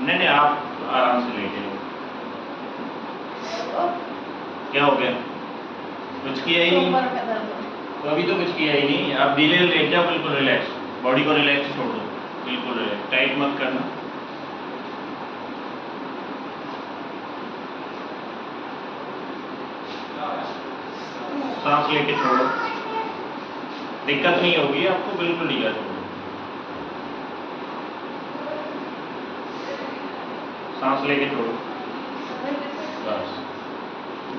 नहीं नहीं, आप आराम से लेटे रहो। क्या हो गया? कुछ किया ही नहीं तो अभी तो कुछ किया ही नहीं। आप धीरे लेट जाओ, बिल्कुल रिलैक्स, बॉडी को रिलैक्स छोड़ दो, बिल्कुल रिलैक्स, टाइट मत करना। सांस लेके छोड़ो, दिक्कत नहीं होगी आपको, बिल्कुल ढीला छोड़ो। सांस लेके छोड़ो, बस।